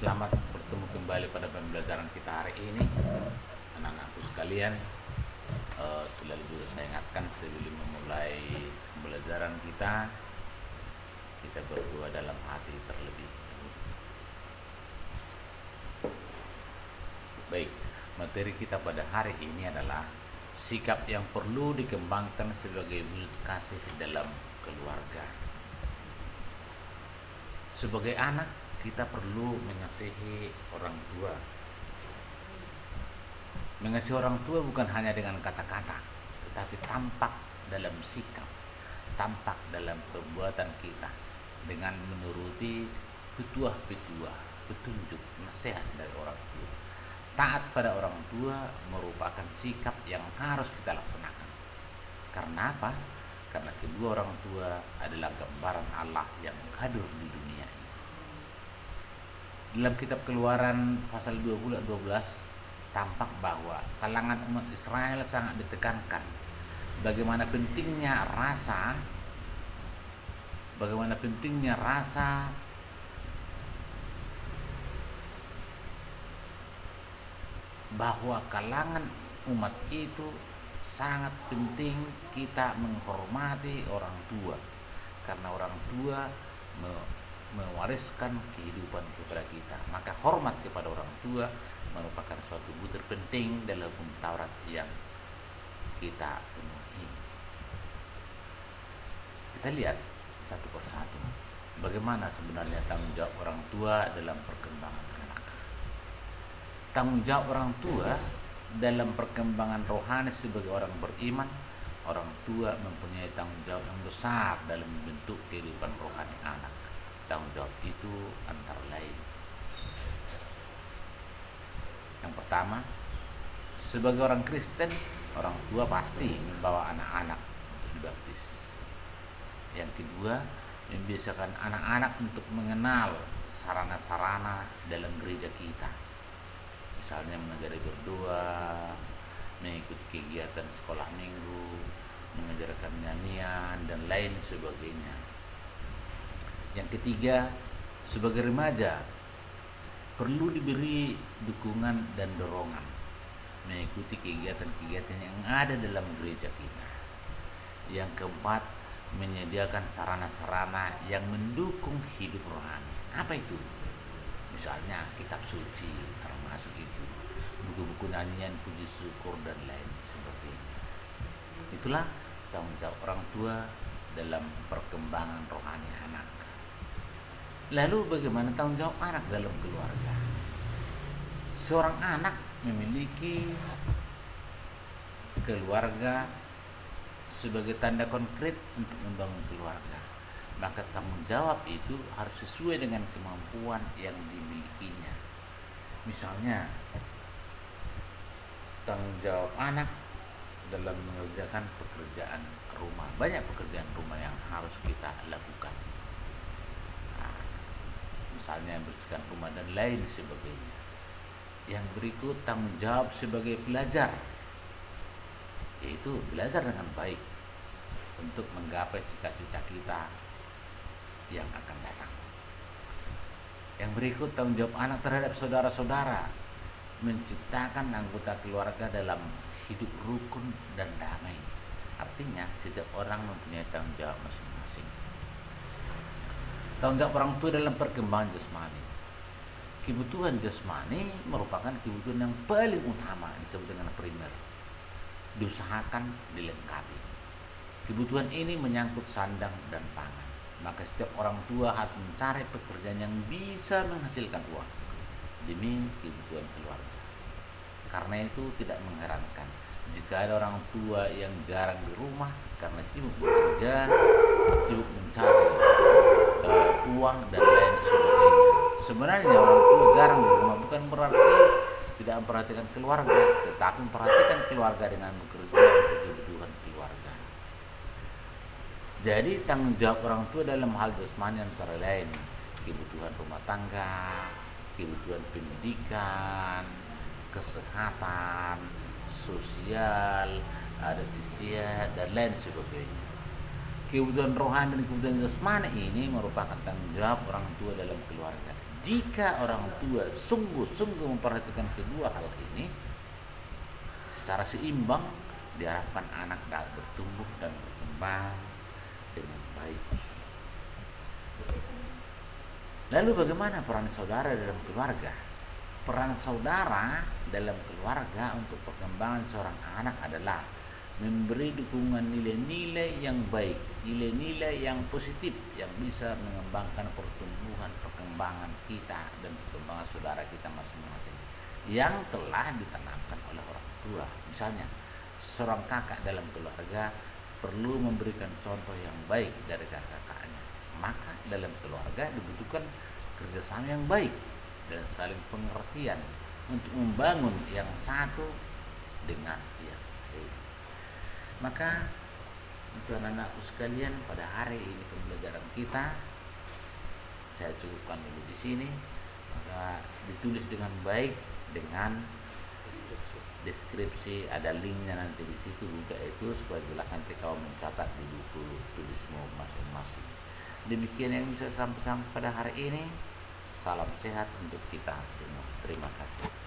Selamat bertemu kembali pada pembelajaran kita hari ini, anak-anakku sekalian. Selalu juga saya ingatkan sebelum memulai pembelajaran kita berdua dalam hati terlebih dahulu. Baik, materi kita pada hari ini adalah sikap yang perlu dikembangkan sebagai wujud kasih dalam keluarga. Sebagai anak, kita perlu mengasihi orang tua. Mengasihi orang tua bukan hanya dengan kata-kata, tetapi tampak dalam sikap, tampak dalam perbuatan kita dengan menuruti petuah-petuah, petunjuk, nasihat dari orang tua. Taat pada orang tua merupakan sikap yang harus kita laksanakan. Karena apa? Karena kedua orang tua adalah gambaran Allah yang hadir di dunia ini. Dalam kitab Keluaran pasal 20 ayat 12 tampak bahwa kalangan umat Israel sangat ditekankan bagaimana pentingnya rasa bahwa kalangan umat itu sangat penting kita menghormati orang tua, karena orang tua mewariskan kehidupan kepada kita. Maka hormat kepada orang tua merupakan suatu butir penting dalam hukum Taurat yang kita penuhi. Kita lihat satu persatu bagaimana sebenarnya tanggung jawab orang tua dalam perkembangan anak. Tanggung jawab orang tua dalam perkembangan rohani sebagai orang beriman, orang tua mempunyai tanggung jawab yang besar dalam membentuk kehidupan rohani anak. Tanggung jawab itu antara lain, yang pertama, sebagai orang Kristen, orang tua pasti membawa anak-anak dibaptis. Yang kedua, membiasakan anak-anak untuk mengenal sarana-sarana dalam gereja kita. Misalnya mengajari berdoa, mengikuti kegiatan sekolah minggu, mengajarkan nyanyian, dan lain sebagainya. Yang ketiga, sebagai remaja perlu diberi dukungan dan dorongan mengikuti kegiatan-kegiatan yang ada dalam gereja kita. Yang keempat, menyediakan sarana-sarana yang mendukung hidup rohani. Apa itu? Misalnya kitab suci, termasuk itu buku-buku nyanyian, puji syukur, dan lain sebagainya. Itulah tanggung jawab orang tua dalam perkembangan rohani anak. Lalu bagaimana tanggung jawab anak dalam keluarga? Seorang anak memiliki keluarga sebagai tanda konkret untuk membangun keluarga. Maka tanggung jawab itu harus sesuai dengan kemampuan yang dimilikinya. Misalnya, tanggung jawab anak dalam mengerjakan pekerjaan rumah. Banyak pekerjaan rumah yang harus kita lakukan. Misalnya membersihkan rumah dan lain sebagainya. Yang berikut, tanggung jawab sebagai pelajar, yaitu belajar dengan baik untuk menggapai cita-cita kita yang akan datang. Yang berikut, tanggung jawab anak terhadap saudara-saudara, menciptakan anggota keluarga dalam hidup rukun dan damai. Artinya setiap orang mempunyai tanggung jawab masing-masing. Tanggung jawab orang tua dalam perkembangan jasmani. Kebutuhan jasmani merupakan kebutuhan yang paling utama, disebut dengan primer. Diusahakan dilengkapi. Kebutuhan ini menyangkut sandang dan pangan. Maka setiap orang tua harus mencari pekerjaan yang bisa menghasilkan uang demi kebutuhan keluarga. Karena itu tidak mengherankan jika ada orang tua yang jarang di rumah karena sibuk bekerja, sibuk mencari uang dan lain sebagainya. Sebenarnya orang tua jarang di rumah bukan berarti tidak memperhatikan keluarga, tetapi memperhatikan keluarga dengan bekerja untuk kebutuhan keluarga. Jadi tanggung jawab orang tua dalam hal jasmani antara lain kebutuhan rumah tangga, kebutuhan pendidikan, kesehatan, sosial, adat istiadat, dan lain sebagainya. Kebutuhan rohani dan kebutuhan jasmani ini merupakan tanggung jawab orang tua dalam keluarga. Jika orang tua sungguh-sungguh memperhatikan kedua hal ini secara seimbang, diharapkan anak dapat bertumbuh dan berkembang dengan baik. Lalu bagaimana peran saudara dalam keluarga? Peran saudara dalam keluarga untuk perkembangan seorang anak adalah memberi dukungan nilai-nilai yang baik, nilai-nilai yang positif yang bisa mengembangkan pertumbuhan, perkembangan kita dan perkembangan saudara kita masing-masing yang telah ditanamkan oleh orang tua. Misalnya, seorang kakak dalam keluarga perlu memberikan contoh yang baik dari kakak-kakaknya. Maka dalam keluarga dibutuhkan kerjasama yang baik dan saling pengertian untuk membangun yang satu dengan yang lain. Maka untuk anak-anakku sekalian, pada hari ini pembelajaran kita saya cukupkan dulu di sini. Maka ditulis dengan baik dengan deskripsi, ada linknya nanti di situ, buka itu supaya jelas nanti kau mencatat di buku tulismu masing-masing. Demikian yang bisa saya sampaikan pada hari ini. Salam sehat untuk kita semua. Terima kasih.